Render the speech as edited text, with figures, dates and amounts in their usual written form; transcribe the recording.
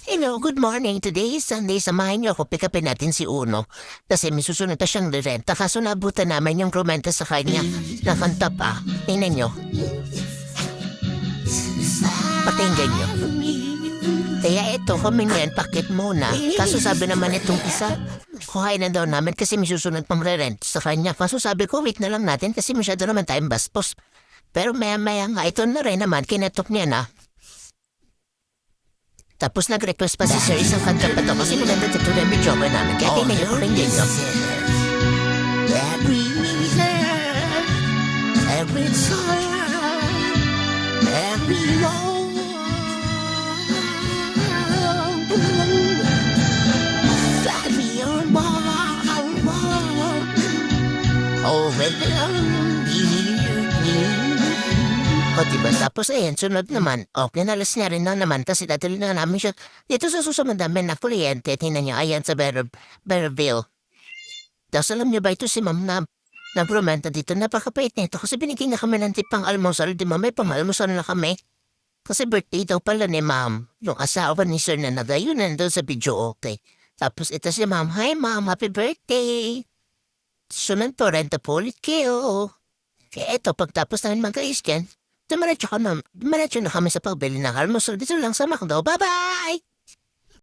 Hello, good morning. Today is Sunday. Samahin niyo ako. Pick upin natin si Uno. Kasi may susunod pa siyang rerenta. Kaso nabutan namin yung rumenta sa kanya. Nakanta pa. Tingnan niyo. Pakinggan niyo. Kaya ito, kami ngayon, pakit muna. Kaso sabi naman itong isa, kuhain na daw namin kasi may susunod pang rerent sa kanya. Kaso sabi ko, wait na lang natin kasi masyado naman tayong bastos. Pero maya-maya nga, ito na rin naman, kinatok niya na. Tapos nag-request pa si Sir isang kanta pa to kasi maganda ito na yung joker namin. Kaya tingnan niyo, pakinggan niyo. Every time, every long, every oh, o diba? Tapos ayan, sunod naman. O, kinalas niya rin na naman. Tapos itatali na namin siya. Dito sa susunod namin na kuryente. Tingnan niyo, ayan sa Bearville. Tapos alam niyo ba ito si ma'am na nagromenta dito. Napakapait nito kasi binigyan niya kami ng tipang almusal. Di ba may pang-almusal na kami? Kasi birthday daw pala ni ma'am. Yung asawa ni Sir na nagayon nandun sa video okay. Tapos ito si ma'am. Hi ma'am, happy birthday! Sunod to, renta po ulit kayo. Kaya ito, pagtapos namin mag-ayos dyan, dumiretso na kami sa pagbili ng almusal dito lang sa McDo. Bye-bye!